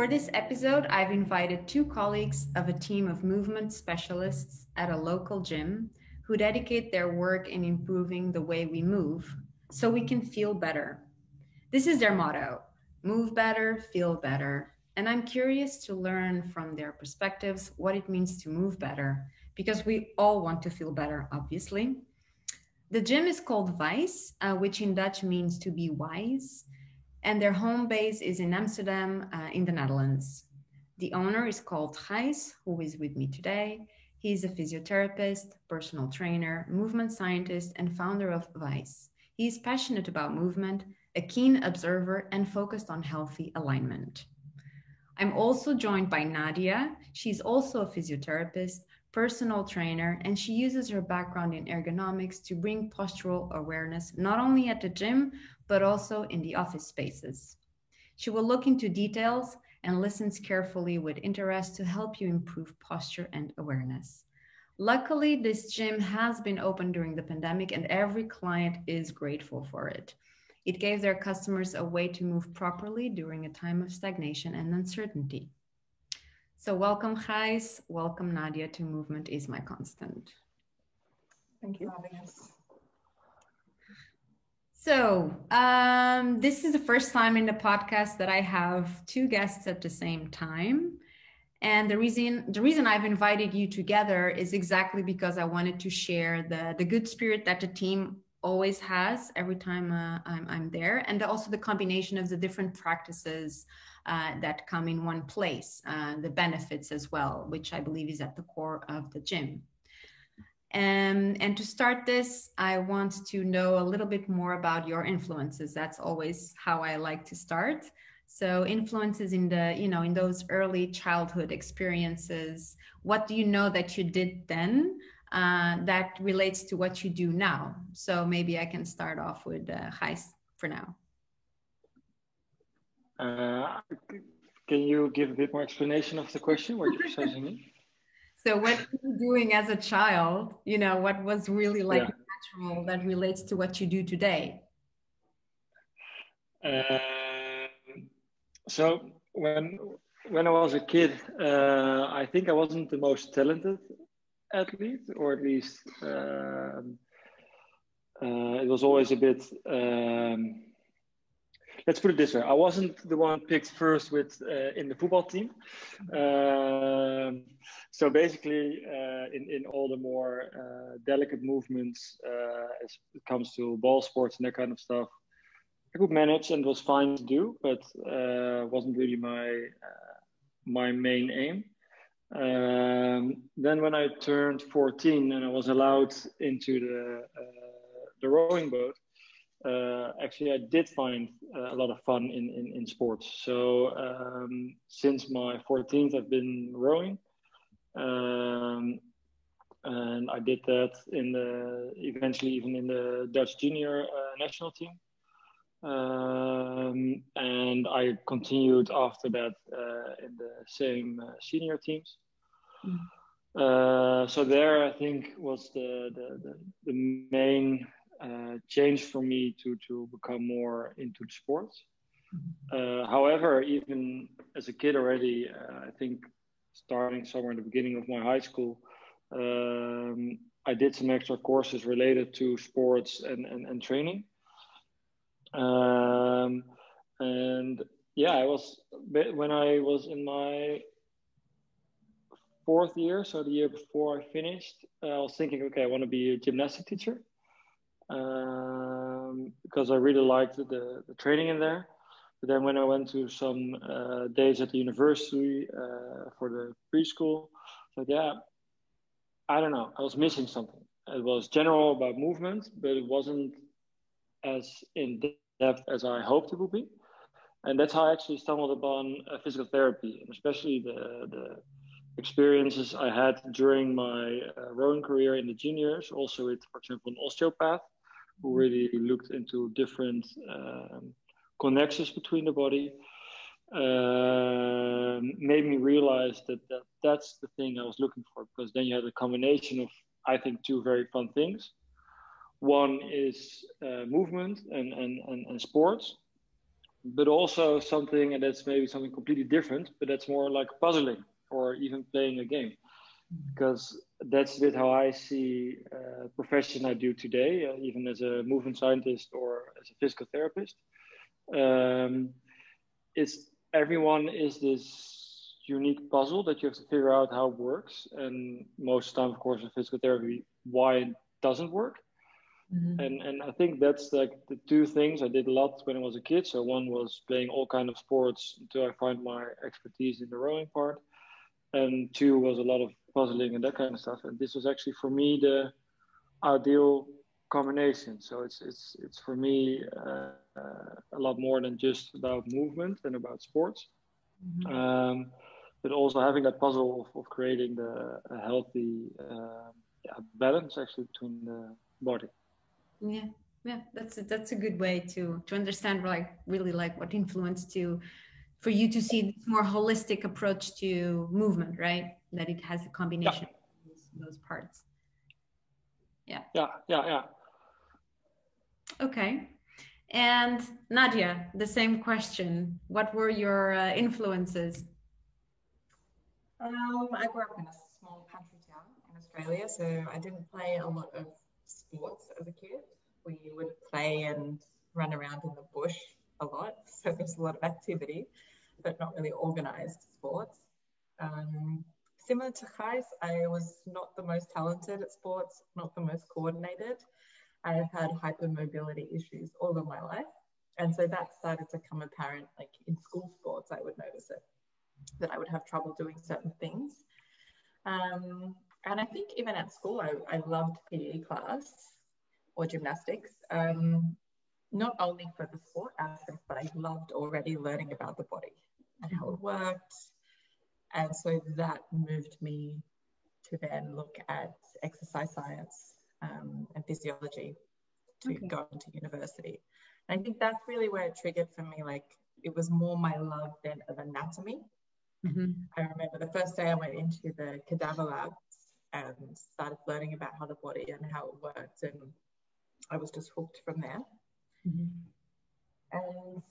For this episode, I've invited two colleagues of a team of movement specialists at a local gym who dedicate their work in improving the way we move so we can feel better. This is their motto: move better, feel better. And I'm curious to learn from their perspectives what it means to move better, because we all want to feel better, obviously. The gym is called Vice, which in Dutch means to be wise, and their home base is in Amsterdam, in the Netherlands. The owner is called Gijs, who is with me today. He's a physiotherapist, personal trainer, movement scientist, and founder of Vice. He's passionate about movement, a keen observer, and focused on healthy alignment. I'm also joined by Nadia. She's also a physiotherapist, personal trainer, and she uses her background in ergonomics to bring postural awareness not only at the gym, but also in the office spaces. She will look into details and listens carefully with interest to help you improve posture and awareness. Luckily, this gym has been open during the pandemic, and every client is grateful for it. It gave their customers a way to move properly during a time of stagnation and uncertainty. So welcome, Gijs. Welcome, Nadia, to Movement is My Constant. Thank you for having us. So this is the first time in the podcast that I have two guests at the same time. And the reason I've invited you together is exactly because I wanted to share the good spirit that the team always has every time I'm there, and also the combination of the different practices that come in one place, the benefits as well, which I believe is at the core of the gym. And to start this, I want to know a little bit more about your influences. That's always how I like to start. So influences in in those early childhood experiences. What do you know that you did then that relates to what you do now? So maybe I can start off with Gijs for now. Can you give a bit more explanation of the question? What you precisely mean? So what were you doing as a child? What was really like natural that relates to what you do today? So when I was a kid, I think I wasn't the most talented athlete, or at least it was always a bit. Let's put it this way: I wasn't the one picked first in the football team. So basically, in all the more delicate movements, as it comes to ball sports and that kind of stuff, I could manage and it was fine to do, but wasn't really my main aim. Then when I turned 14 and I was allowed into the rowing boat, actually I did find a lot of fun in sports. So since my 14th, I've been rowing, and I did that eventually even in the Dutch junior national team. And I continued after that in the same senior teams. So there, I think, was the main change for me to become more into the sports. However, even as a kid already, I think starting somewhere in the beginning of my high school, I did some extra courses related to sports and training. And yeah, when I was in my fourth year, so the year before I finished, I was thinking, okay, I want to be a gymnastic teacher, because I really liked the training in there. But then when I went to some days at the university for the preschool, so yeah, I don't know, I was missing something. It was general about movement, but it wasn't as in depth as I hoped it would be. And that's how I actually stumbled upon physical therapy, and especially the experiences I had during my rowing career in the juniors, also with, for example, an osteopath who really looked into different connections between the body, made me realize that's the thing I was looking for, because then you had a combination of, I think, two very fun things. One is movement and sports, but also something, and that's maybe something completely different, but that's more like puzzling or even playing a game, because that's a bit how I see profession I do today, even as a movement scientist or as a physical therapist. It's everyone is this unique puzzle that you have to figure out how it works, and most of the time, of course, in physical therapy, why it doesn't work. And I think that's like the two things I did a lot when I was a kid. So one was playing all kind of sports until I find my expertise in the rowing part, and two was a lot of puzzling and that kind of stuff. And this was actually for me the ideal combination. So it's for me a lot more than just about movement and about sports, but also having that puzzle of creating a healthy balance actually between the body. Yeah, that's a good way to understand, like really like what influenced for you to see this more holistic approach to movement, right? That it has a combination of those parts. Yeah. Okay. And Nadia, the same question. What were your influences? I grew up in a small country town in Australia, so I didn't play a lot of sports as a kid. We would play and run around in the bush a lot, so there was a lot of activity, but not really organized sports. Similar to Gijs, I was not the most talented at sports, not the most coordinated. I have had hypermobility issues all of my life. And so that started to come apparent, like in school sports, I would notice it, that I would have trouble doing certain things. And I think even at school, I loved PE class or gymnastics, not only for the sport aspect, but I loved already learning about the body and how it worked. And so that moved me to then look at exercise science and physiology to go into university. And I think that's really where it triggered for me. Like it was more my love then of anatomy. I remember the first day I went into the cadaver labs and started learning about how the body and how it worked, and I was just hooked from there. And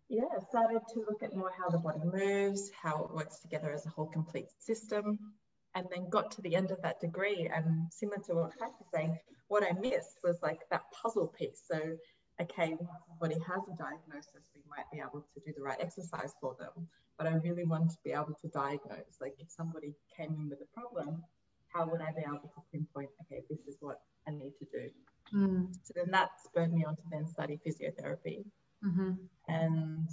yeah, started to look at more how the body moves, how it works together as a whole complete system, and then got to the end of that degree. And similar to what Kat was saying, what I missed was like that puzzle piece. So, okay, once somebody has a diagnosis, we might be able to do the right exercise for them. But I really want to be able to diagnose. Like if somebody came in with a problem, how would I be able to pinpoint, okay, this is what I need to do? So then that spurred me on to then study physiotherapy. And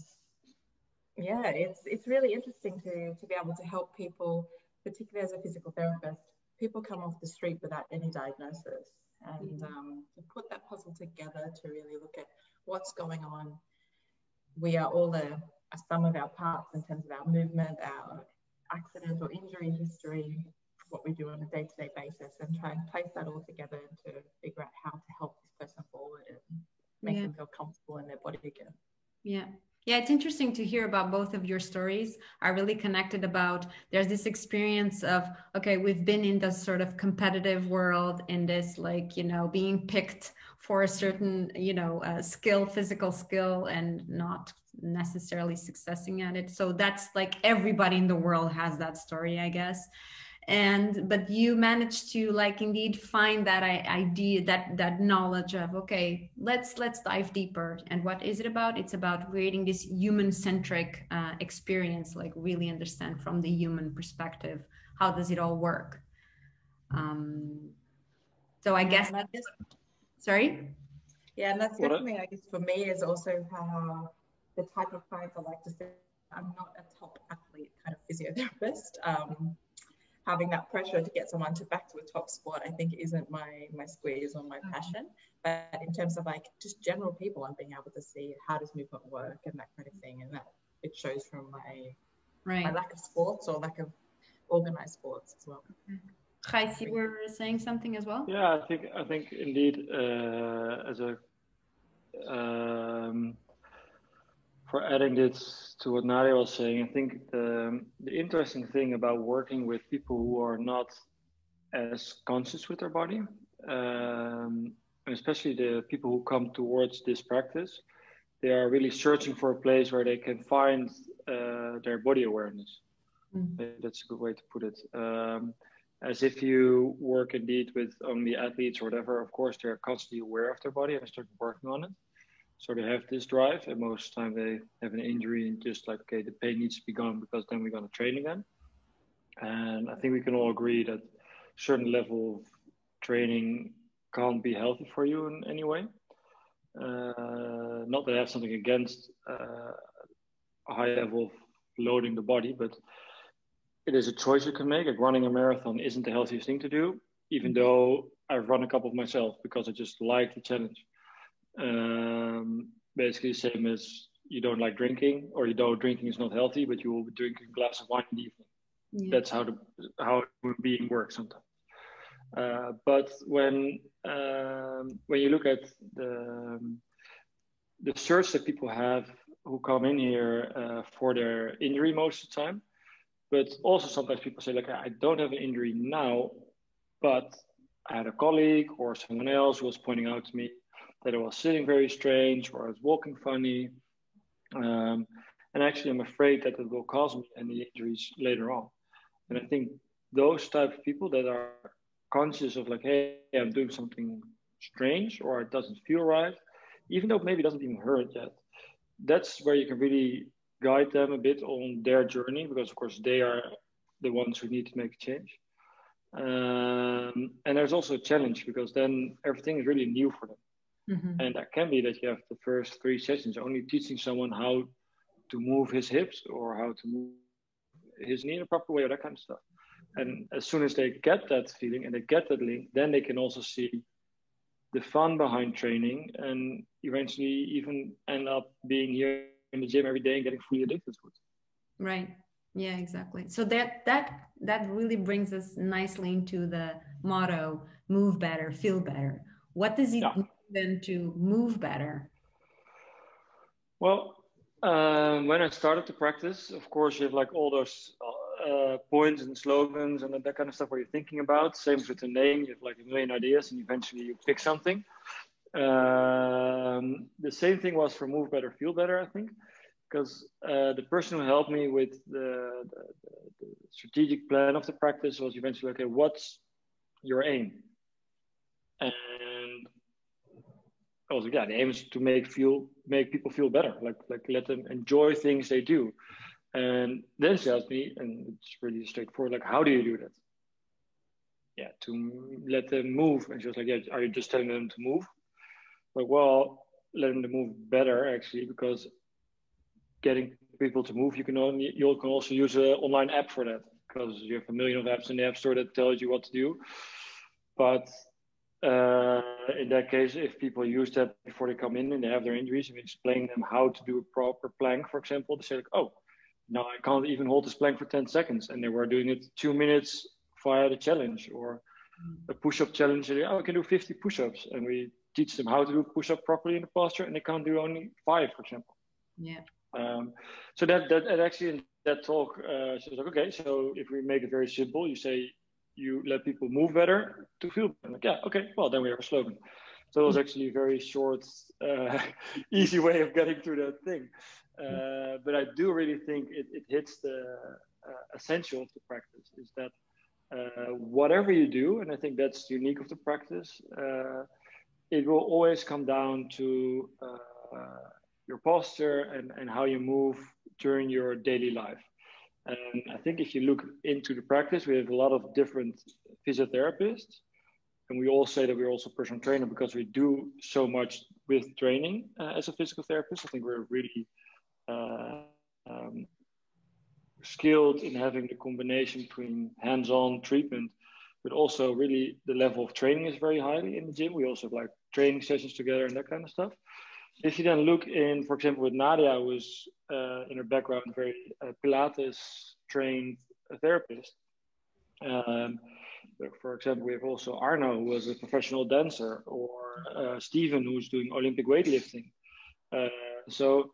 yeah, it's really interesting to be able to help people, particularly as a physical therapist. People come off the street without any diagnosis, and to put that puzzle together to really look at what's going on. We are all a sum of our parts in terms of our movement, our accident or injury history, what we do on a day-to-day basis, and try and place that all together to figure out how to help this person forward and make them feel comfortable in their body again. Yeah, it's interesting to hear about both of your stories. I really connected about there's this experience of, okay, we've been in this sort of competitive world, in this, like, you know, being picked for a certain, you know, skill, physical skill, and not necessarily successing at it. So that's like everybody in the world has that story, I guess. But you managed to like indeed find that idea, that knowledge of, okay, let's dive deeper. And what is it about? It's about creating this human-centric experience, like really understand from the human perspective, how does it all work? So I guess sorry. Yeah, and that's definitely, I guess, for me, is also how the type of clients I like to see. I'm not a top athlete kind of physiotherapist. Having that pressure to get someone back to a top sport, I think isn't my squeeze or my passion. But in terms of like just general people, I'm being able to see how does movement work and that kind of thing, and that it shows from my lack of sports or lack of organized sports as well. Gijs, you were saying something as well? Yeah, I think indeed, as a for adding this to what Nadia was saying, I think the interesting thing about working with people who are not as conscious with their body, especially the people who come towards this practice, they are really searching for a place where they can find their body awareness. That's a good way to put it. As if you work indeed with only athletes or whatever, of course, they're constantly aware of their body and start working on it. So they have this drive, and most of the time they have an injury and just like, okay, the pain needs to be gone because then we're going to train again. And I think we can all agree that a certain level of training can't be healthy for you in any way. Not that I have something against a high level of loading the body, but it is a choice you can make. Like running a marathon isn't the healthiest thing to do, even though I've run a couple of myself because I just like the challenge. Basically the same as you don't like drinking, or you know drinking is not healthy, but you will be drinking a glass of wine in the evening. Yeah. That's how human being works sometimes. But when you look at the search that people have who come in here for their injury most of the time, but also sometimes people say like, I don't have an injury now, but I had a colleague or someone else who was pointing out to me that I was sitting very strange or I was walking funny. And actually I'm afraid that it will cause me any injuries later on. And I think those type of people that are conscious of like, hey, I'm doing something strange or it doesn't feel right, even though maybe it doesn't even hurt yet, that's where you can really guide them a bit on their journey, because of course they are the ones who need to make a change. And there's also a challenge because then everything is really new for them. Mm-hmm. And that can be that you have the first 3 sessions only teaching someone how to move his hips or how to move his knee in a proper way or that kind of stuff. And as soon as they get that feeling and they get that link, then they can also see the fun behind training and eventually even end up being here in the gym every day and getting fully addicted to it. Right. Yeah, exactly. So that really brings us nicely into the motto, move better, feel better. What does it mean then to move better? Well, when I started to practice, of course, you have like all those points and slogans and that kind of stuff where you're thinking about. Same with the name, you have like a million ideas and eventually you pick something. The same thing was for Move Better, Feel Better, I think, because the person who helped me with the strategic plan of the practice was eventually, okay, what's your aim? And I was like, yeah, the aim is to make people feel better, like let them enjoy things they do. And then she asked me, and it's really straightforward, like, how do you do that? Yeah, to let them move. And she was like, yeah, are you just telling them to move? Like, well, letting them move better, actually, because getting people to move, you can also use an online app for that, because you have a million of apps in the App Store that tells you what to do. But in that case, if people use that before they come in and they have their injuries, and we explain them how to do a proper plank, for example, they say like, oh, now I can't even hold this plank for 10 seconds. And they were doing it 2 minutes via the challenge, or a push-up challenge. Oh, I can do 50 push-ups. And we teach them how to do push-up properly in the posture, and they can't do only 5, for example. Yeah. So that actually in that talk, she was like, okay, so if we make it very simple, you say, you let people move better to feel better. Like, yeah, okay, well, then we have a slogan. So it was actually a very short, easy way of getting to that thing. But I do really think it hits the essential of the practice, is that whatever you do, and I think that's unique of the practice, it will always come down to your posture and how you move during your daily life. And I think if you look into the practice, we have a lot of different physiotherapists, and we all say that we're also personal trainer because we do so much with training as a physical therapist. I think we're really skilled in having the combination between hands-on treatment, but also really the level of training is very highly in the gym. We also have like training sessions together and that kind of stuff. If you then look in, for example, with Nadia, who was in her background very Pilates trained therapist. For example, we have also Arno, who was a professional dancer, or Steven, who's doing Olympic weightlifting. So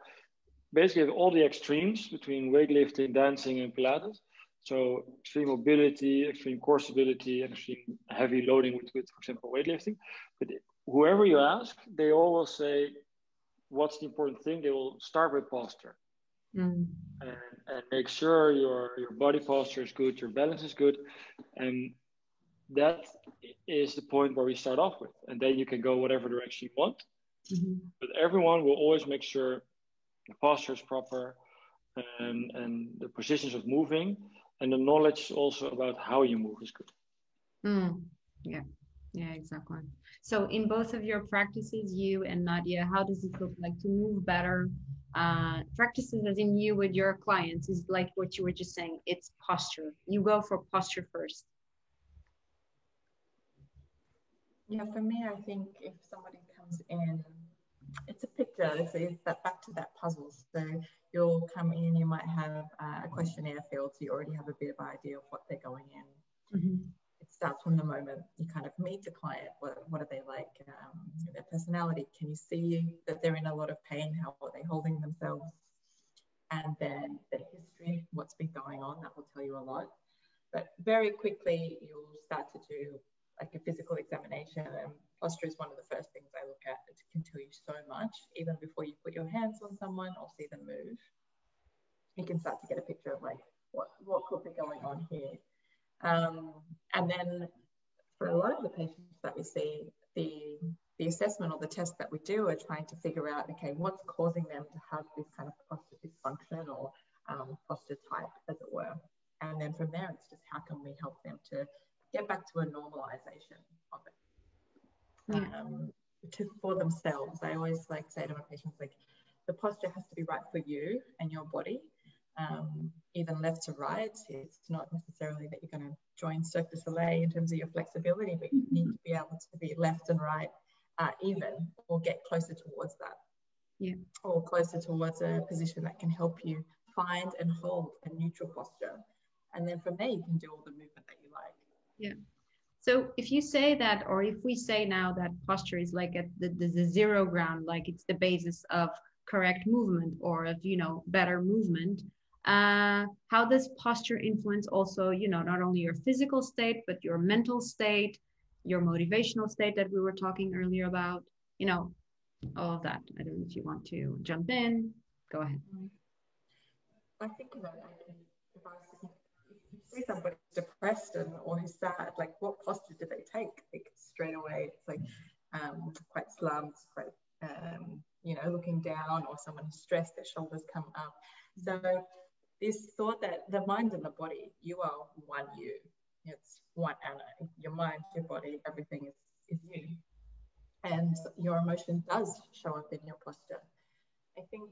basically, have all the extremes between weightlifting, dancing, and Pilates. So extreme mobility, extreme core stability, and extreme heavy loading with for example, weightlifting. But whoever you ask, they all will say, what's the important thing? They will start with posture Mm. and make sure your body posture is good, your balance is good, and that is the point where we start off with, and then you can go whatever direction you want. Mm-hmm. But everyone will always make sure the posture is proper and the positions of moving, and the knowledge also about how you move is good. Mm. Yeah, exactly. So in both of your practices, you and Nadia, how does it look like to move better? Practices as in you with your clients is like what you were just saying. It's posture. You go for posture first. Yeah, for me, I think if somebody comes in, it's a picture. It's that back to that puzzle. So you'll come in, you might have a questionnaire filled, so you already have a bit of idea of what they're going in. Mm-hmm. It starts from the moment you kind of meet the client. What are they like? Their personality. Can you see that they're in a lot of pain? How are they holding themselves? And then their history, what's been going on. That will tell you a lot. But very quickly, you'll start to do like a physical examination, and posture is one of the first things I look at. It can tell you so much, even before you put your hands on someone or see them move. You can start to get a picture of like what could be going on here. And then for a lot of the patients that we see, the assessment or the test that we do are trying to figure out, okay, what's causing them to have this kind of posture dysfunction or posture type, as it were. And then from there, it's just how can we help them to get back to a normalization of it for themselves. I always like say to my patients, like, the posture has to be right for you and your body, even left to right. It's not necessarily that you're going to join Cirque du Soleil in terms of your flexibility, but you need to be able to be left and right even, or get closer towards that. Yeah. Or closer towards a position that can help you find and hold a neutral posture. And then from there, you can do all the movement that you like. Yeah. So if you say that, or if we say now that posture is like at the zero ground, like it's the basis of correct movement or of, better movement, how does posture influence also, not only your physical state, but your mental state, your motivational state that we were talking earlier about, all of that. I don't know if you want to jump in. Go ahead. I think if you see somebody depressed or who's sad, like what posture do they take? Like straight away, it's like quite slumped, quite looking down, or someone who's stressed, their shoulders come up. So this thought that the mind and the body, you are one you. It's one Anna. Your mind, your body, everything is you. And your emotion does show up in your posture. I think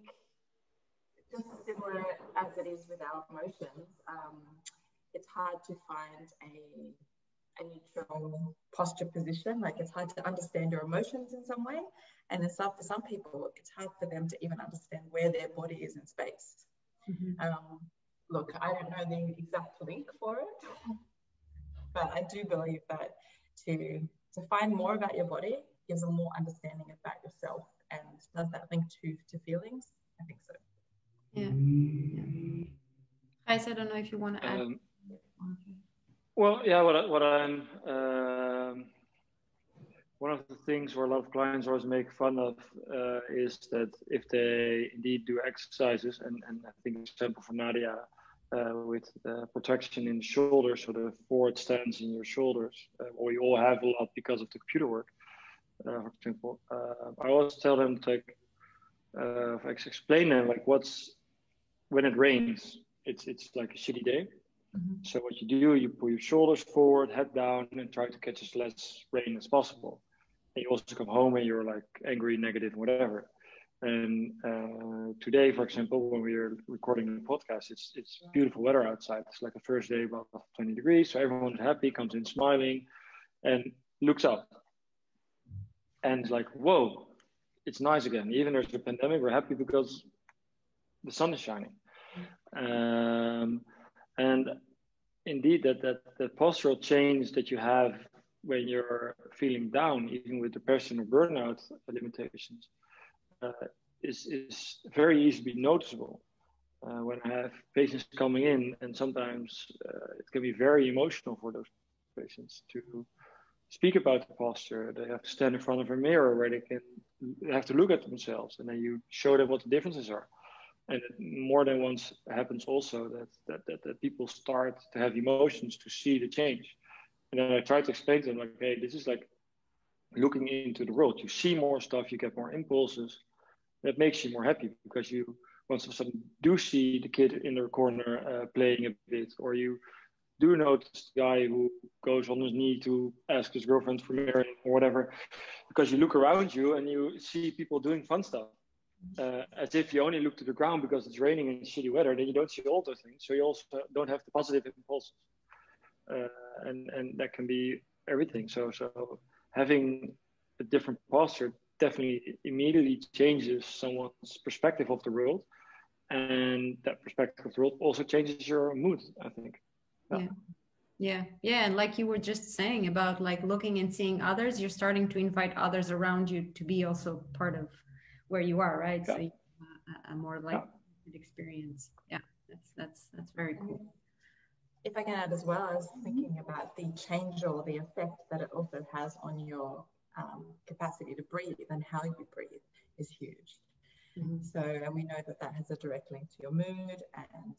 just similar as it is with our emotions, it's hard to find a neutral posture position. Like it's hard to understand your emotions in some way. And then for some people, it's hard for them to even understand where their body is in space. Mm-hmm. Look, I don't know the exact link for it, but I do believe that to find more about your body gives a more understanding about yourself. And does that link to feelings? I think so. Yeah. Gijs, I don't know if you want to add. Well, yeah, what I'm one of the things where a lot of clients always make fun of is that if they indeed do exercises, and I think an example for Nadia with protection in the shoulders, so the forward stance in your shoulders, or you all have a lot because of the computer work, for example. I always tell them to explain them like when it rains, it's like a shitty day. Mm-hmm. So what you do, you pull your shoulders forward, head down, and try to catch as less rain as possible. And you also come home and you're like angry, negative, whatever. And today, for example, when we are recording the podcast, it's beautiful weather outside. It's like the first day about 20 degrees. So everyone's happy, comes in smiling, and looks up. And it's like, whoa, it's nice again. Even there's a pandemic, we're happy because the sun is shining. And indeed, that postural change that you have when you're feeling down, even with depression or burnout limitations, is very easily noticeable. When I have patients coming in, and sometimes it can be very emotional for those patients to speak about the posture. They have to stand in front of a mirror where they can have to look at themselves, and then you show them what the differences are. And more than once happens also that people start to have emotions to see the change. And then I try to explain to them like, hey, this is like looking into the world. You see more stuff, you get more impulses. That makes you more happy because you once of a sudden do see the kid in the corner playing a bit, or you do notice the guy who goes on his knee to ask his girlfriend for marriage or whatever, because you look around you and you see people doing fun stuff. As if you only look to the ground because it's raining and shitty weather, then you don't see all those things. So you also don't have the positive impulses, and that can be everything. So having a different posture definitely immediately changes someone's perspective of the world, and that perspective of the world also changes your mood, I think. Yeah. And like you were just saying about like looking and seeing others, you're starting to invite others around you to be also part of where you are, right? So you have a more like experience. Yeah, that's very cool. If I can add as well, I was thinking about the change or the effect that it also has on your capacity to breathe, and how you breathe is huge. So, and we know that has a direct link to your mood, and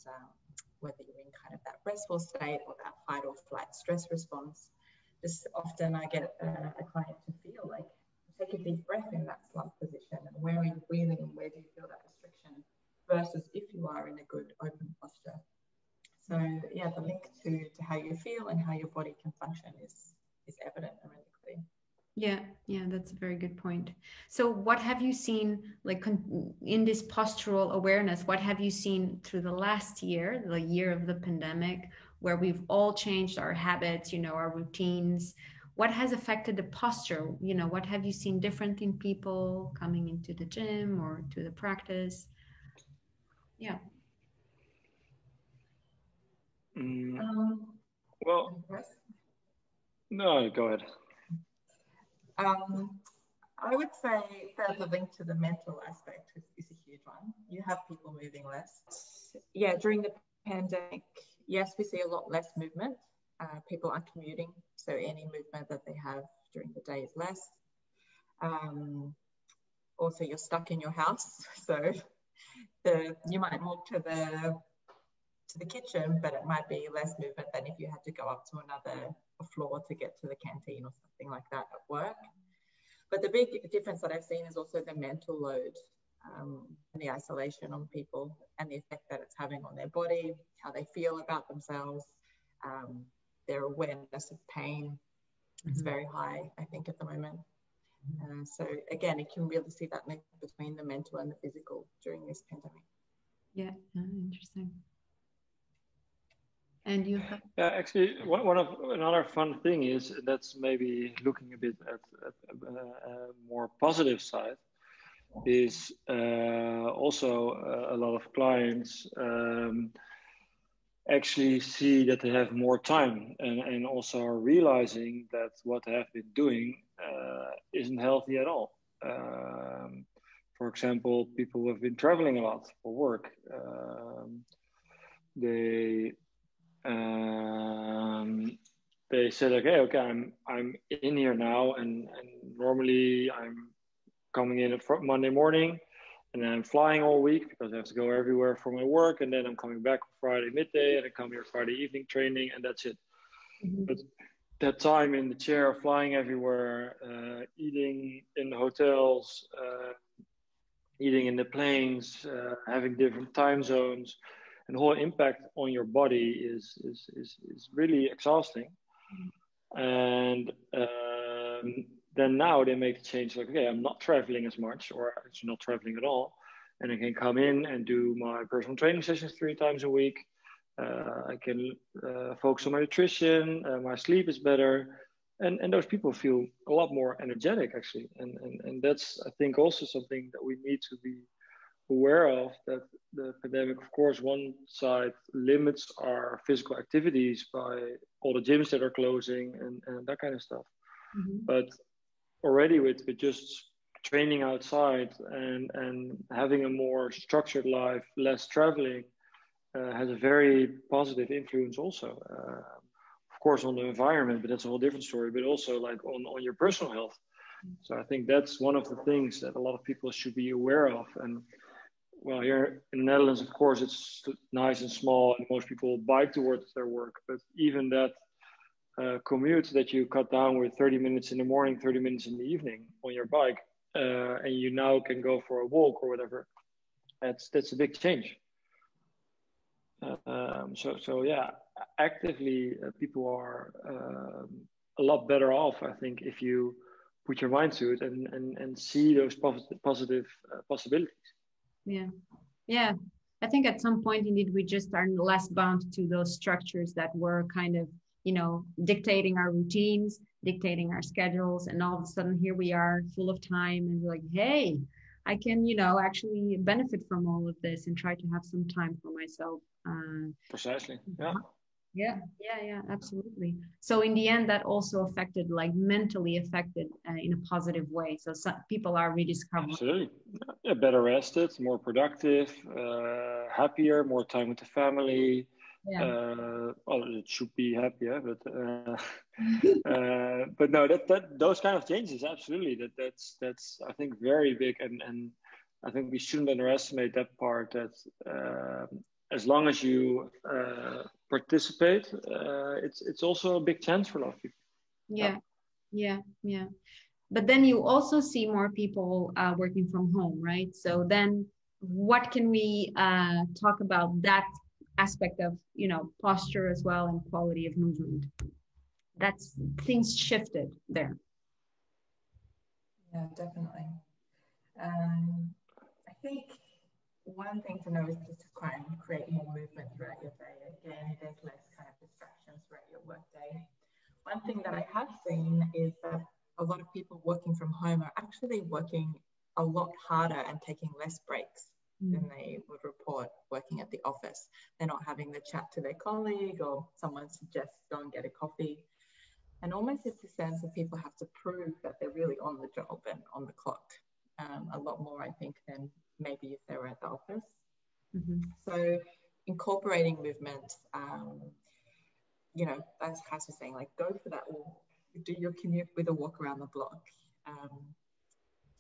whether you're in kind of that restful state or that fight or flight stress response. Just often I get a client to feel like, take a deep breath in that slump position, and where are you breathing and where do you feel that restriction, versus if you are in a good open posture. So yeah, the link to how you feel and how your body can function is evident and really clear. Yeah, that's a very good point. So what have you seen, like in this postural awareness, what have you seen through the last year, the year of the pandemic, where we've all changed our habits, our routines? What has affected the posture? What have you seen different in people coming into the gym or to the practice? Yeah. Well, no, go ahead. I would say that the link to the mental aspect is a huge one. You have people moving less. Yeah, during the pandemic, yes, we see a lot less movement. People are commuting, so any movement that they have during the day is less. Also, you're stuck in your house, so you might walk to the kitchen, but it might be less movement than if you had to go up to another floor to get to the canteen or something like that at work. But the big difference that I've seen is also the mental load and the isolation on people, and the effect that it's having on their body, how they feel about themselves, their awareness of pain is very high, I think, at the moment. So again, you can really see that link between the mental and the physical during this pandemic. Yeah, interesting. And you have... Yeah, actually, another fun thing is, that's maybe looking a bit at a more positive side, is also a lot of clients actually see that they have more time, and also are realizing that what they have been doing isn't healthy at all. For example, people who have been traveling a lot for work, they said, okay, I'm in here now, and normally I'm coming in Monday morning, and then I'm flying all week because I have to go everywhere for my work, and then I'm coming back Friday midday, and I come here Friday evening training, and that's it. But that time in the chair, flying everywhere, eating in the hotels, eating in the planes, having different time zones, and the whole impact on your body is really exhausting. And then now they make the change, like, okay, I'm not traveling as much, or actually not traveling at all, and I can come in and do my personal training sessions 3 times a week. I can focus on my nutrition, my sleep is better, and those people feel a lot more energetic, actually. And that's, I think, also something that we need to be aware of, that the pandemic, of course, one side limits our physical activities by all the gyms that are closing and that kind of stuff. But already with just training outside and having a more structured life, less traveling, has a very positive influence also. Of course, on the environment, but that's a whole different story, but also like on your personal health. So I think that's one of the things that a lot of people should be aware of. And well, here in the Netherlands, of course, it's nice and small, and most people bike towards their work. But even that commute that you cut down with 30 minutes in the morning, 30 minutes in the evening on your bike, and you now can go for a walk or whatever, that's a big change. So yeah, actively people are a lot better off, I think, if you put your mind to it and see those positive possibilities. Yeah. I think at some point, indeed, we just are less bound to those structures that were kind of, dictating our routines, dictating our schedules, and all of a sudden here we are full of time, and we're like, hey, I can, actually benefit from all of this and try to have some time for myself. Precisely. Yeah, absolutely. So in the end, that also affected, like mentally affected in a positive way. So some people are rediscovering. Absolutely. Yeah, better rested, more productive, happier, more time with the family. Well, it should be happier, but no, that those kind of changes, absolutely. That's I think very big, and I think we shouldn't underestimate that part. That as long as you participate, it's also a big chance for a lot of people. Yeah. But then you also see more people working from home, right? So then what can we talk about that aspect of, posture as well and quality of movement? That's things shifted there. Yeah, definitely. I think one thing to know is just to try and create more movement throughout your day. Again, there's less kind of distractions throughout your workday. One thing that I have seen is that a lot of people working from home are actually working a lot harder and taking less breaks than they would report working at the office. They're not having the chat to their colleague, or someone suggests go and get a coffee. And almost it's a sense that people have to prove that they're really on the job and on the clock a lot more, I think, than maybe if they were at the office. So incorporating movement, as Cas was saying, like go for that walk, do your commute with a walk around the block,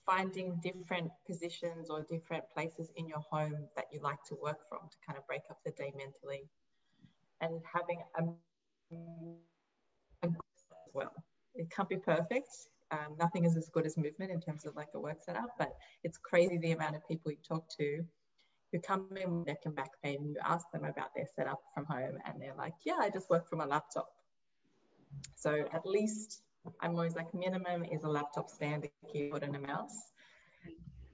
finding different positions or different places in your home that you like to work from to kind of break up the day mentally, and having as well. It can't be perfect. Nothing is as good as movement in terms of like a work setup, but it's crazy the amount of people you talk to who come in with neck and back pain, and you ask them about their setup from home, and they're like, yeah, I just work from a laptop. So at least I'm always like, minimum is a laptop stand, a keyboard and a mouse,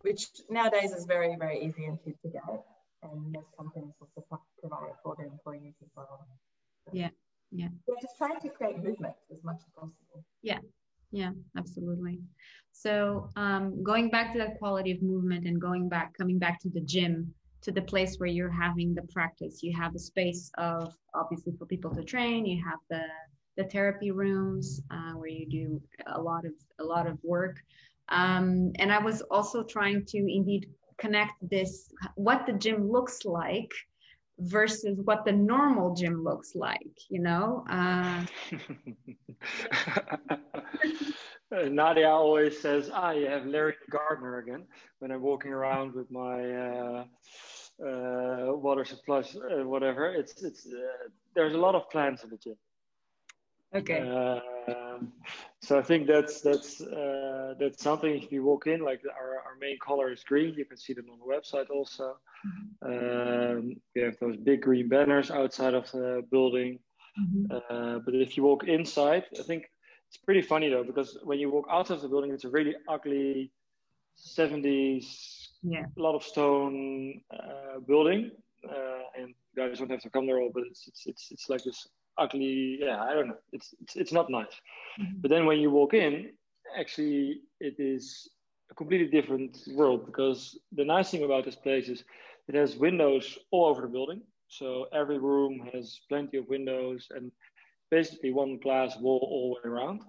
which nowadays is very, very easy and cheap to get. And most companies also provide it for their employees as well. So yeah. We're just trying to create movement as much as possible. Yeah, absolutely. So going back to that quality of movement and coming back to the gym, to the place where you're having the practice, you have a space of, obviously, for people to train. You have the therapy rooms where you do a lot of work. And I was also trying to indeed connect this, what the gym looks like versus what the normal gym looks like, Nadia always says, you have Larry the gardener again, when I'm walking around with my water supplies, whatever. It's there's a lot of plants in the gym. Okay. So I think that's something. If you walk in, like our main color is green. You can see them on the website also. We have those big green banners outside of the building. But if you walk inside, I think it's pretty funny though, because when you walk out of the building, it's a really ugly 70s, a lot of stone building, and you guys don't have to come there all, but it's like this ugly, I don't know, it's not nice. But then when you walk in, actually it is a completely different world, because the nice thing about this place is it has windows all over the building. So every room has plenty of windows and basically one glass wall all the way around.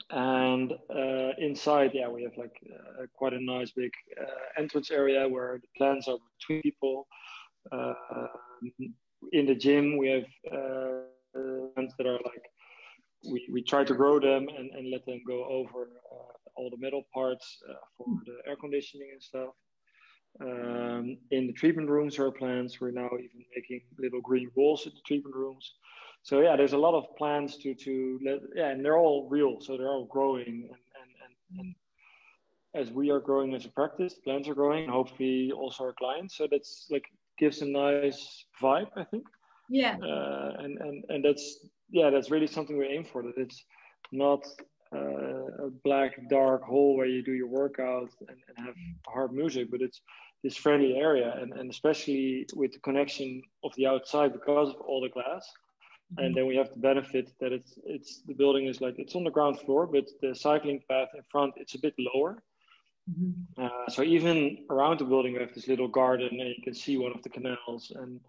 And inside, we have like quite a nice big entrance area where the plants are between people. In the gym, we have plants that are like we try to grow them and let them go over all the metal parts for the air conditioning and stuff. In the treatment rooms, our plants, we're now even making little green walls in the treatment rooms. So yeah, there's a lot of plans to let, yeah, and they're all real, so they're all growing, and as we are growing as a practice, plants are growing, and hopefully also our clients. So that's like gives a nice vibe, I think. Yeah. And that's really something we aim for. That it's not a black dark hole where you do your workout and have hard music, but it's this friendly area, and especially with the connection of the outside because of all the glass. And then we have the benefit that it's the building is like it's on the ground floor, but the cycling path in front it's a bit lower. So even around the building we have this little garden, and you can see one of the canals and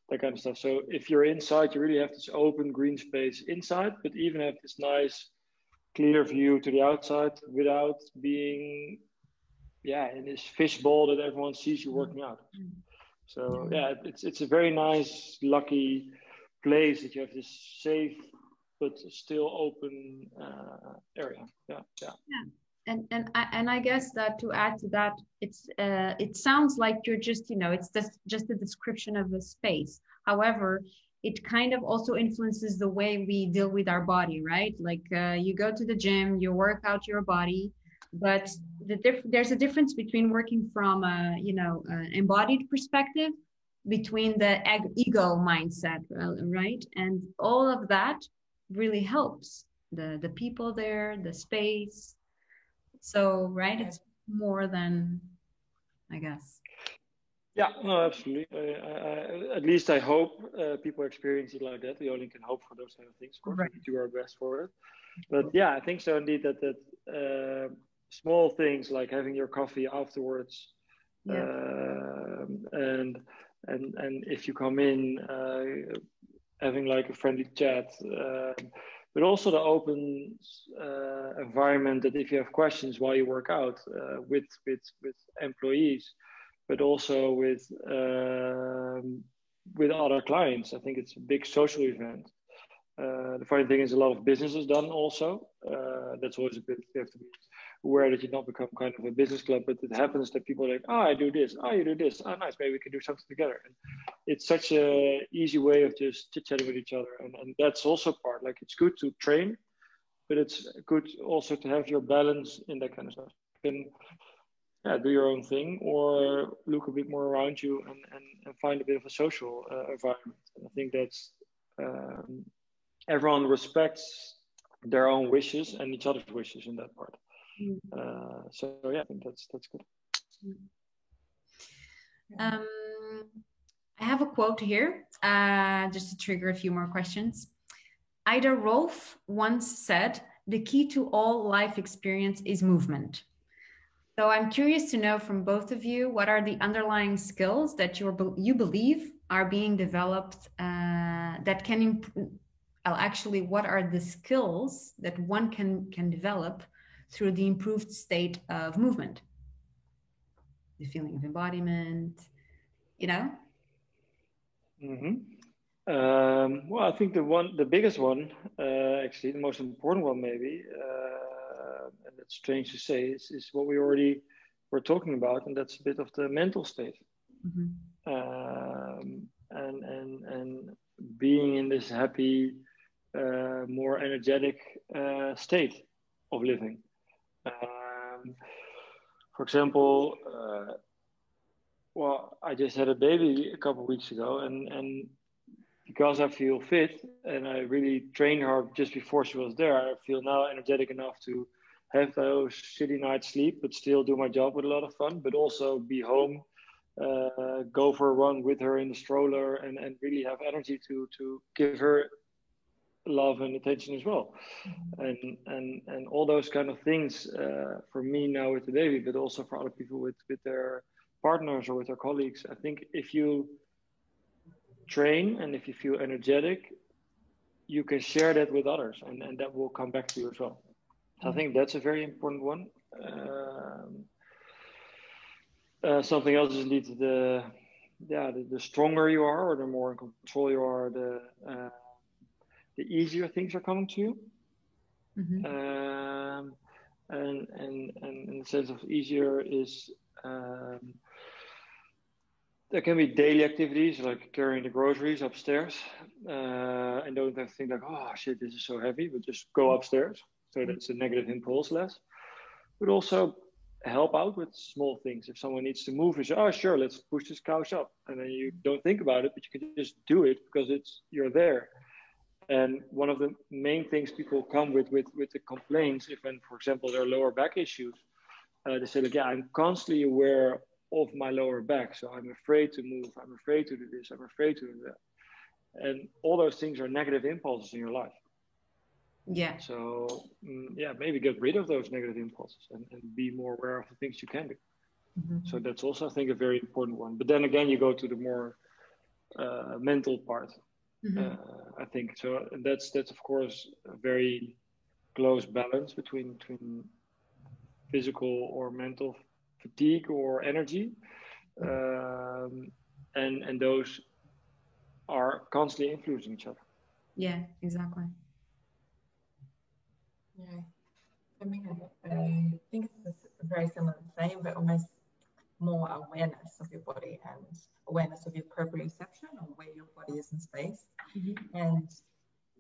that kind of stuff. So if you're inside, you really have this open green space inside, but even have this nice clear view to the outside without being in this fishbowl that everyone sees you working out. So yeah, it's a very nice, lucky place that you have this safe but still open area. And I guess that to add to that, it sounds like you're just it's just a description of a space. However, it kind of also influences the way we deal with our body, right? Like you go to the gym, you work out your body, but there's a difference between working from a embodied perspective, between the ego mindset, right? And all of that really helps the people there, the space. So, right, it's more than, I guess. Yeah, no, absolutely. At least I hope people experience it like that. We only can hope for those kind of things. Of course, we do our best for it. But yeah, I think so indeed that small things like having your coffee afterwards, and if you come in, having like a friendly chat, but also the open environment that if you have questions while you work out with employees, but also with other clients. I think it's a big social event. The funny thing is a lot of business is done also. That's always a bit, you have to be aware that you not become kind of a business club, but it happens that people are like, oh, I do this, oh, you do this, oh, nice, maybe we can do something together. And it's such a easy way of just chit-chatting with each other. And that's also part, like it's good to train, but it's good also to have your balance in that kind of stuff. You can do your own thing or look a bit more around you and find a bit of a social environment. And I think that's, everyone respects their own wishes and each other's wishes in that part. So yeah, I think that's good. I have a quote here, just to trigger a few more questions. Ida Rolf once said, "The key to all life experience is movement." So I'm curious to know from both of you, what are the underlying skills that you believe are being developed that can improve? Actually, what are the skills that one can develop through the improved state of movement? The feeling of embodiment, Well, I think the biggest one, actually, the most important one, maybe, and it's strange to say, is what we already were talking about, and that's a bit of the mental state, and being in this happy, more energetic state of living. For example, I just had a baby a couple of weeks ago, and because I feel fit and I really trained her just before she was there, I feel now energetic enough to have those shitty nights sleep, but still do my job with a lot of fun, but also be home, go for a run with her in the stroller, and really have energy to give her love and attention as well. And all those kind of things for me now with the baby, but also for other people with their partners or with their colleagues. I think if you train and if you feel energetic, you can share that with others, and that will come back to you as well. So I think that's a very important one. Something else is indeed the stronger you are, or the more in control you are, the easier things are coming to you. Mm-hmm. And in the sense of easier is there can be daily activities like carrying the groceries upstairs, and don't have to think like, oh shit, this is so heavy, but just go upstairs. So that's a negative impulse less. But also help out with small things. If someone needs to move, you say, oh sure, let's push this couch up, and then you don't think about it, but you can just do it because you're there. And one of the main things people come with the complaints, if when, for example, there are lower back issues, they say like, yeah, I'm constantly aware of my lower back, so I'm afraid to move, I'm afraid to do this, I'm afraid to do that, and all those things are negative impulses in your life. Yeah. So yeah, maybe get rid of those negative impulses and be more aware of the things you can do. Mm-hmm. So that's also, I think, a very important one. But then again, you go to the more mental part. Mm-hmm. I think so. That's of course a very close balance between physical or mental fatigue or energy, and those are constantly influencing each other. Yeah, exactly. Yeah, I mean, I think it's very similar to the same, but almost more awareness of your body and awareness of your proprioception or where your body is in space, mm-hmm. and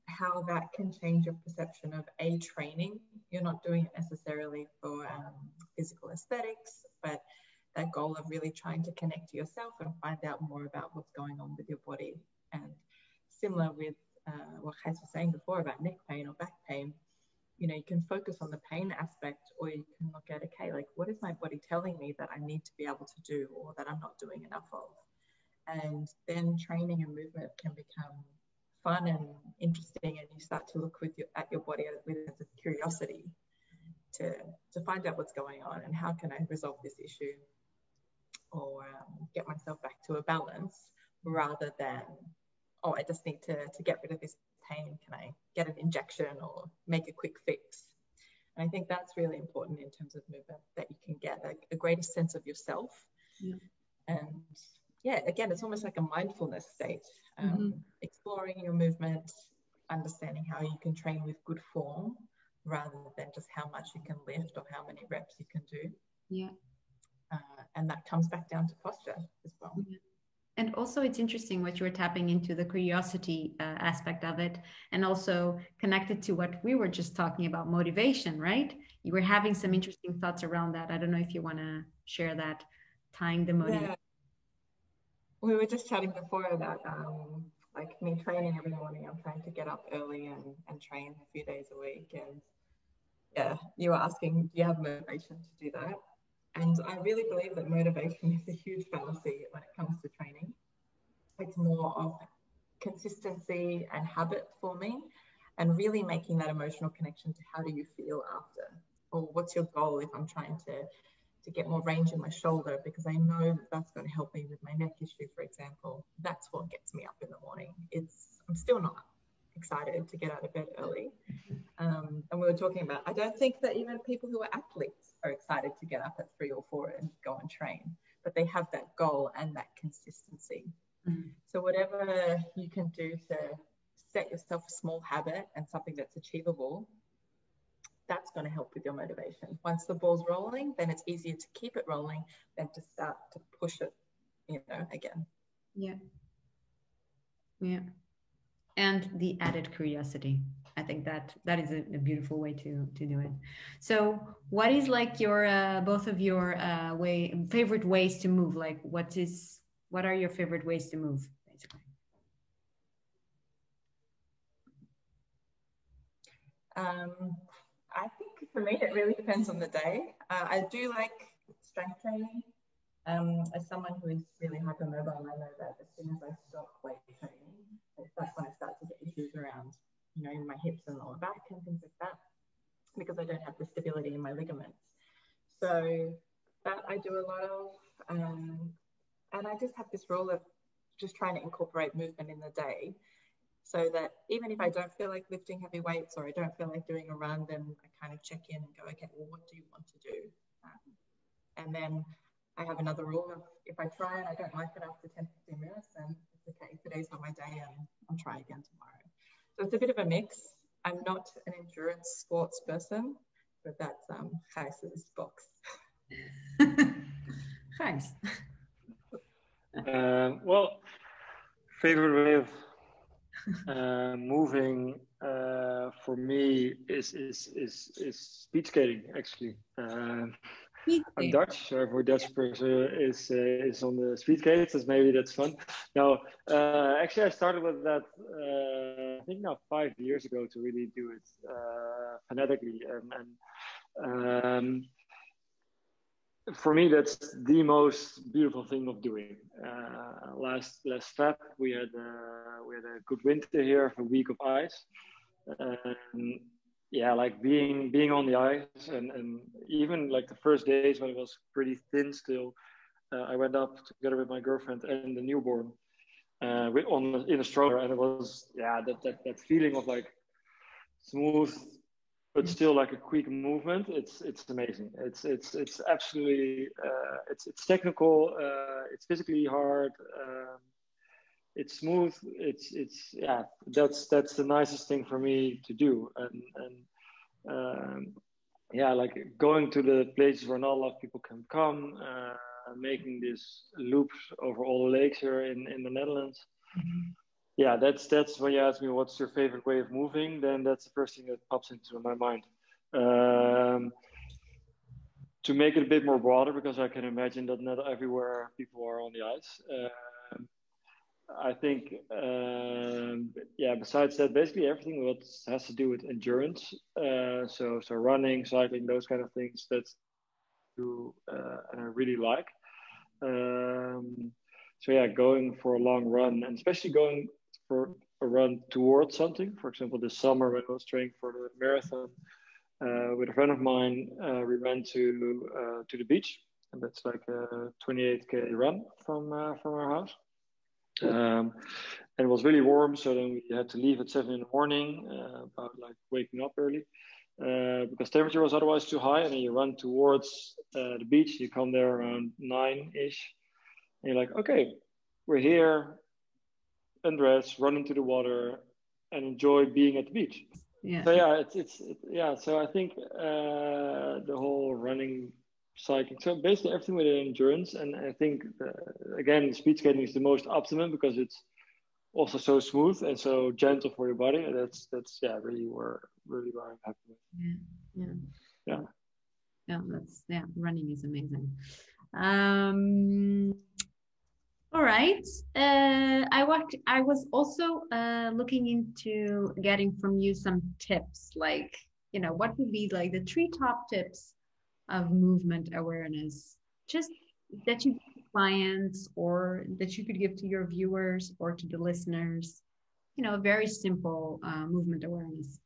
how that can change your perception of training. You're not doing it necessarily for physical aesthetics, but that goal of really trying to connect to yourself and find out more about what's going on with your body. And similar with what Gijs was saying before about neck pain or back pain, you know, you can focus on the pain aspect, or you can look at, okay, like what is my body telling me that I need to be able to do or that I'm not doing enough of? And then training and movement can become fun and interesting, and you start to look at your body with a sense of curiosity to find out what's going on and how can I resolve this issue or get myself back to a balance, rather than, oh, I just need to get rid of this pain. Can I get an injection or make a quick fix? And I think that's really important in terms of movement, that you can get a greater sense of yourself. Yeah. And yeah, again, it's almost like a mindfulness state, exploring your movement, understanding how you can train with good form rather than just how much you can lift or how many reps you can do. Yeah. And that comes back down to posture as well. Yeah. And also it's interesting what you were tapping into, the curiosity aspect of it, and also connected to what we were just talking about, motivation, right? You were having some interesting thoughts around that. I don't know if you want to share that, tying the motivation. Yeah. We were just chatting before about like me training every morning. I'm trying to get up early and train a few days a week. And yeah, you were asking, do you have motivation to do that? And I really believe that motivation is a huge fallacy when it comes to training. It's more of consistency and habit for me, and really making that emotional connection to how do you feel after, or what's your goal if I'm trying to get more range in my shoulder, because I know that's going to help me with my neck issue, for example. That's what gets me up in the morning. I'm still not excited to get out of bed early. And we were talking about, I don't think that even people who are athletes are excited to get up at 3 or 4 and go and train, but they have that goal and that consistency. Mm-hmm. So whatever you can do to set yourself a small habit and something that's achievable, that's going to help with your motivation. Once the ball's rolling, then it's easier to keep it rolling than to start to push it, again. Yeah. Yeah. And the added curiosity. I think that is a beautiful way to do it. So what is like your both of your favorite ways to move? Like what are your favorite ways to move, basically? I think for me it really depends on the day. I do like strength training. As someone who is really hypermobile, I know that as soon as I stop weight training, that's when I start to get issues around, in my hips and lower back and things like that, because I don't have the stability in my ligaments. So that I do a lot of, and I just have this rule of just trying to incorporate movement in the day, so that even if I don't feel like lifting heavy weights or I don't feel like doing a run, then I kind of check in and go, okay, well, what do you want to do? And then I have another rule of, if I try and I don't like it after 10-15 minutes, then it's okay. Today's not my day and I'll try again tomorrow. So it's a bit of a mix. I'm not an endurance sports person, but that's Gijs's box. Thanks. Well, favorite way of moving for me is speed skating. Actually, I'm Dutch, so every Dutch person is on the speed skates. So maybe that's fun. No, actually, I started with that. I think now 5 years ago to really do it fanatically, and for me, that's the most beautiful thing of doing. Last Feb, we had a good winter here, of a week of ice, and yeah, like being on the ice, and even like the first days when it was pretty thin still, I went up together with my girlfriend and the newborn, in a stroller, and it was that feeling of like smooth but still like a quick movement. It's amazing. It's absolutely it's technical. It's physically hard. It's smooth. It's yeah. That's the nicest thing for me to do. And yeah, like going to the places where not a lot of people can come, making these loops over all the lakes here in the Netherlands. Mm-hmm. Yeah, that's when you ask me what's your favorite way of moving, then that's the first thing that pops into my mind. To make it a bit more broader, because I can imagine that not everywhere people are on the ice. I think, yeah, besides that, basically everything what has to do with endurance. So running, cycling, those kind of things, that's and I really like. So yeah, going for a long run, and especially going for a run towards something. For example, this summer when I was training for the marathon with a friend of mine, we went to the beach, and that's like a 28K run from our house. And it was really warm, so then we had to leave at 7 in the morning, about like waking up early. Because temperature was otherwise too high, and then you run towards the beach. You come there around 9-ish, and you're like, okay, we're here, undress, run into the water, and enjoy being at the beach. Yeah. So yeah, yeah. So I think the whole running, cycling, so basically everything with endurance, and I think again, speed skating is the most optimum because it's also so smooth and so gentle for your body. And that's yeah, really where I'm happy with. Yeah, running is amazing. All right. I was also looking into getting from you some tips, like, what would be like the 3 top tips of movement awareness, just that you give to clients or that you could give to your viewers or to the listeners, very simple movement awareness.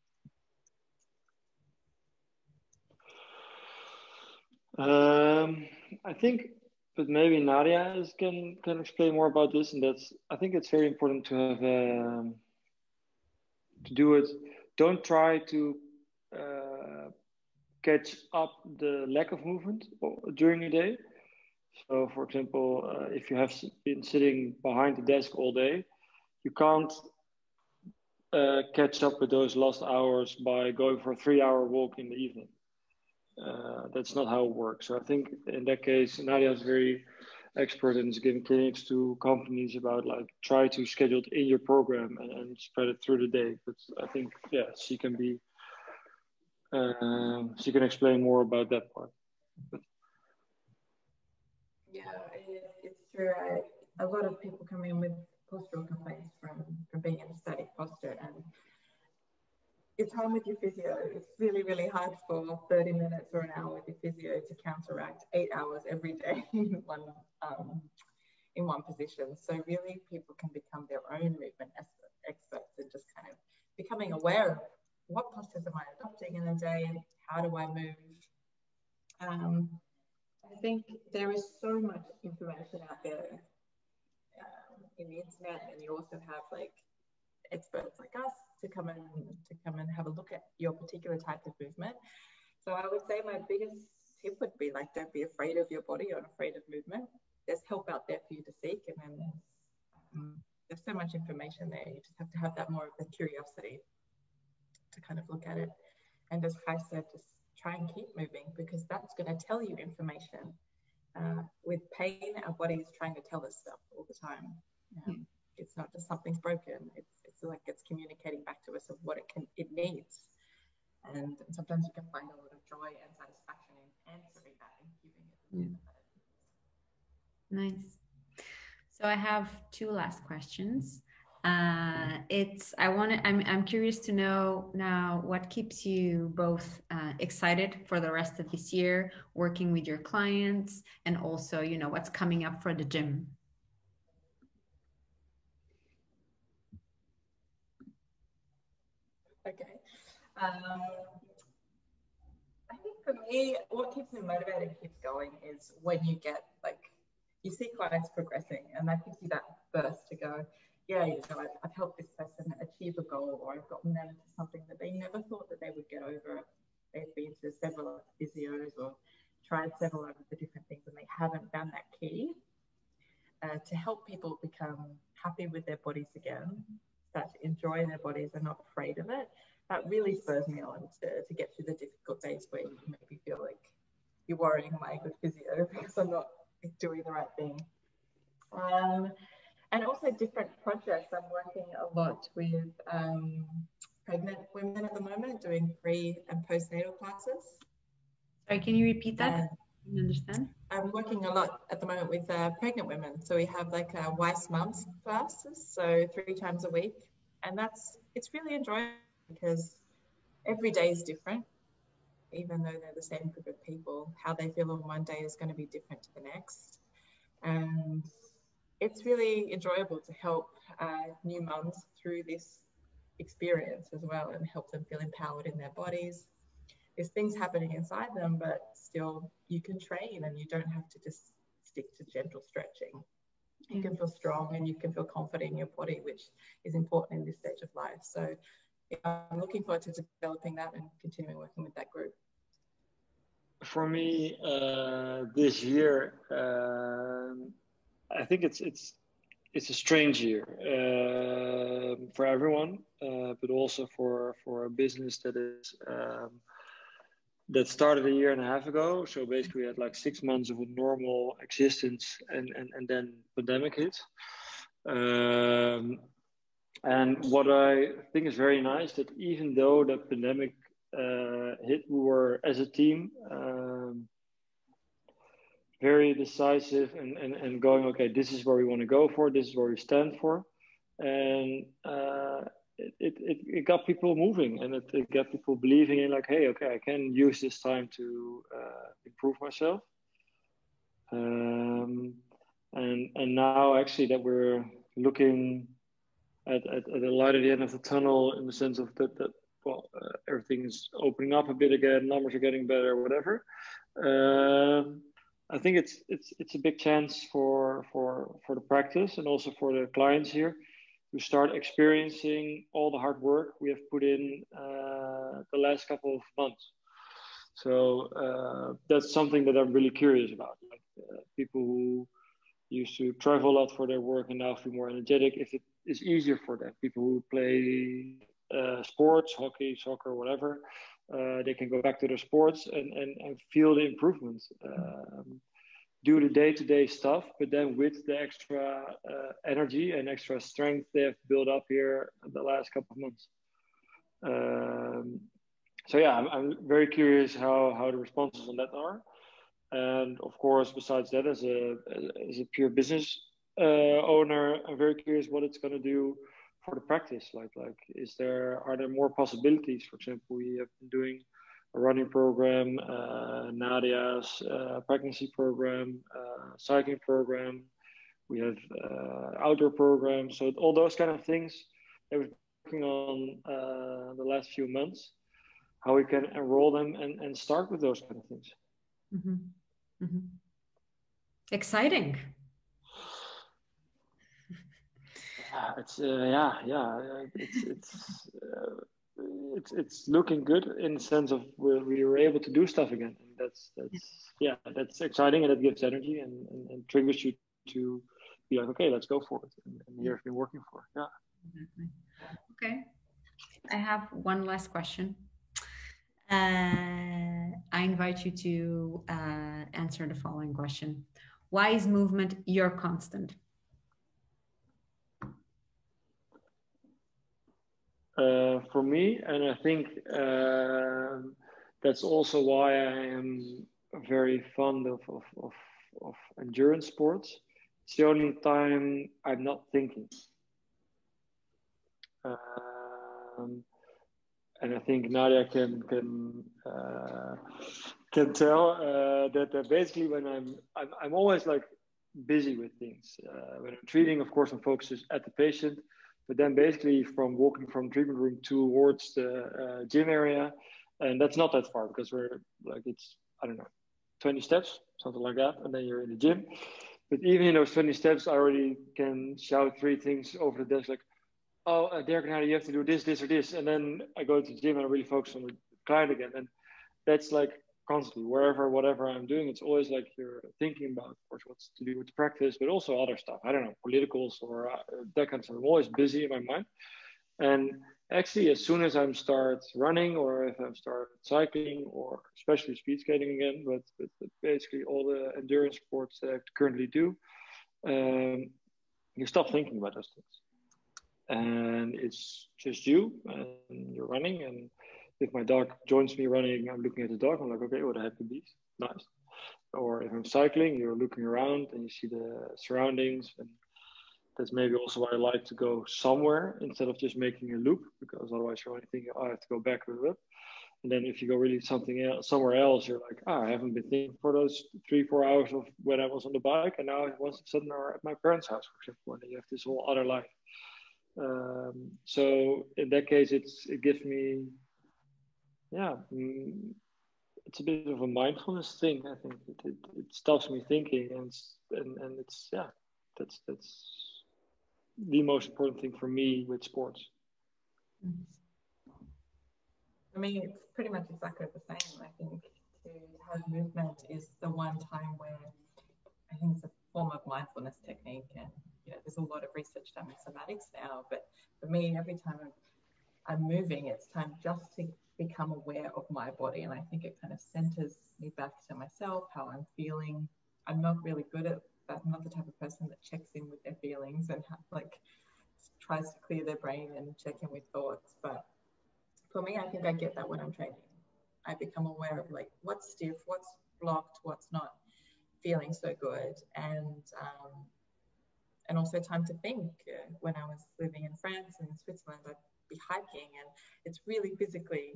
I think, but maybe Nadia can explain more about this, and I think it's very important to have to do it. Don't try to catch up the lack of movement during your day. So, for example, if you have been sitting behind the desk all day, you can't catch up with those lost hours by going for a 3-hour walk in the evening. That's not how it works. So I think in that case, Nadia is very expert in giving clinics to companies about like try to schedule it in your program and spread it through the day. But I think she can explain more about that part. But, yeah, it's true. A lot of people come in with postural complaints from being in a static posture, and your time with your physio, it's really, really hard for 30 minutes or an hour with your physio to counteract 8 hours every day in one position. So really people can become their own movement experts and just kind of becoming aware of what postures am I adopting in a day, how do I move. I think there is so much information out there in the internet, and you also have like experts like us to come and have a look at your particular type of movement. So I would say my biggest tip would be like, don't be afraid of your body or afraid of movement. There's help out there for you to seek, and then there's so much information there. You just have to have that more of the curiosity to kind of look at it. And as Kai said, just try and keep moving, because that's going to tell you information. With pain, our body is trying to tell us stuff all the time. It's not just something's broken. It's like it's communicating back to us of what it needs. And sometimes you can find a lot of joy and satisfaction in answering that and giving it. Nice. So I have two last questions. I'm curious to know now what keeps you both excited for the rest of this year, working with your clients, and also, what's coming up for the gym. Okay. I think for me, what keeps me motivated and keeps going is when you get you see clients progressing, and that gives you that burst to go, yeah, I've helped this person achieve a goal, or I've gotten them to something that they never thought that they would get over. They've been to several physios or tried several of the different things, and they haven't found that key to help people become happy with their bodies again, start to enjoy their bodies and not afraid of it. That really spurs me on to get through the difficult days where you maybe feel like you're worrying, am I a good physio because I'm not doing the right thing. And also different projects. I'm working a lot with pregnant women at the moment, doing pre and postnatal classes. Sorry, can you repeat that? I didn't understand. I'm working a lot at the moment with pregnant women. So we have like a Wise Mums classes, so 3 times a week. And it's really enjoyable because every day is different. Even though they're the same group of people, how they feel on one day is going to be different to the next. And it's really enjoyable to help new mums through this experience as well, and help them feel empowered in their bodies. There's things happening inside them, but still you can train, and you don't have to just stick to gentle stretching. You can feel strong and you can feel confident in your body, which is important in this stage of life. So I'm looking forward to developing that and continuing working with that group. For me, this year, I think it's a strange year for everyone, but also for a business that started a year and a half ago. So basically, we had like 6 months of a normal existence, and then pandemic hit. And what I think is very nice, that even though the pandemic hit, we were as a team very decisive and going, okay, this is where we want to go for, this is where we stand for. And it got people moving, and it got people believing in like, hey, okay, I can use this time to improve myself. And now actually that we're looking at the light at the end of the tunnel, in the sense of that everything is opening up a bit again, numbers are getting better, whatever. I think it's a big chance for the practice, and also for the clients here, to start experiencing all the hard work we have put in the last couple of months. So that's something that I'm really curious about. Like people who used to travel a lot for their work and now feel more energetic, if it is easier for them. People who play sports, hockey, soccer, whatever, they can go back to their sports and feel the improvements. Do the day-to-day stuff, but then with the extra energy and extra strength they have built up here the last couple of months. So yeah, I'm very curious how the responses on that are. And of course, besides that, as a pure business owner, I'm very curious what it's going to do for the practice. Like, are there more possibilities? For example, we have been doing a running program, Nadia's pregnancy program, cycling program. We have outdoor programs. So all those kind of things that we're working on the last few months, how we can enroll them and start with those kind of things. Mm-hmm. Mm-hmm. Exciting. It's looking good in the sense of we were able to do stuff again. And that's exciting, and it gives energy and triggers you to be like, okay, let's go for it. And here I've been working for. Yeah. Exactly. Okay. I have one last question. I invite you to answer the following question. Why is movement your constant? For me, and I think that's also why I am very fond of endurance sports. It's the only time I'm not thinking. And I think Nadia can tell that basically when I'm always like busy with things. When I'm treating, of course, I'm focused at the patient, but then basically from walking from treatment room towards the gym area, and that's not that far because we're like it's I don't know 20 steps, something like that, and then you're in the gym. But even in those 20 steps, I already can shout 3 things over the desk like, oh, Derek, now you have to do this, this, or this. And then I go to the gym and I really focus on the client again. And that's like constantly, wherever, whatever I'm doing, it's always like you're thinking about, of course, what's to do with the practice, but also other stuff. I don't know, politicals or that kind of stuff. I'm always busy in my mind. And actually, as soon as I start running or if I start cycling or especially speed skating again, but basically all the endurance sports that I currently do, you stop thinking about those things and it's just you and you're running. And if my dog joins me running, I'm looking at the dog. I'm like, okay, what a happy beast, nice. Or if I'm cycling, you're looking around and you see the surroundings. And that's maybe also why I like to go somewhere instead of just making a loop, because otherwise you're only thinking, oh, I have to go back with it. And then if you go really something else, somewhere else, you're like, I haven't been thinking for those 3-4 hours of when I was on the bike, and now I was suddenly at my parents' house, for example, and you have this whole other life. So in that case, it gives me, it's a bit of a mindfulness thing. I think it stops me thinking, and it's that's the most important thing for me with sports. For me, it's pretty much exactly the same. I think to have movement is the one time where I think it's a form of mindfulness technique, and there's a lot of research done in somatics now. But for me, every time I'm moving, it's time just to become aware of my body, and I think it kind of centers me back to myself, how I'm feeling. I'm not really good at that. I'm not the type of person that checks in with their feelings and tries to clear their brain and check in with thoughts. But for me, I think I get that when I'm training. I become aware of like what's stiff, what's blocked, what's not feeling so good, and also time to think. When I was living in France and Switzerland, I'd be hiking, and it's really physically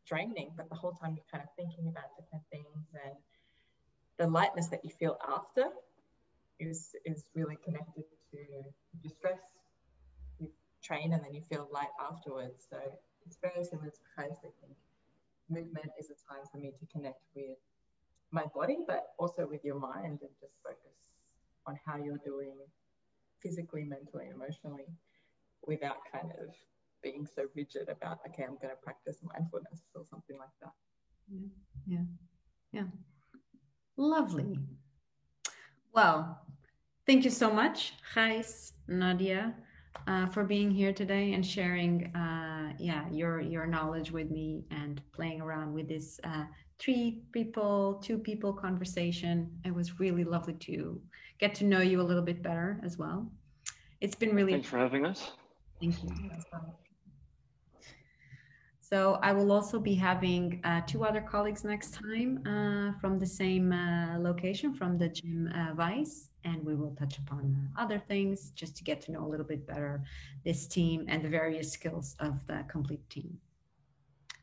draining, but the whole time you're kind of thinking about different things, and the lightness that you feel after is really connected to your stress. You train and then you feel light afterwards. So it's very similar to Kais. I think movement is a time for me to connect with my body, but also with your mind, and just focus on how you're doing physically, mentally, emotionally, without kind of being so rigid about, okay, I'm going to practice mindfulness or something like that. Yeah. Lovely. Well, thank you so much, Gijs, Nadia, for being here today and sharing your knowledge with me and playing around with this 2 people conversation. It was really lovely to get to know you a little bit better as well. It's been really... Thanks for having us. Thank you. So I will also be having 2 other colleagues next time from the same location, from the gym Vice, and we will touch upon other things just to get to know a little bit better this team and the various skills of the complete team.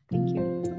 Thank you.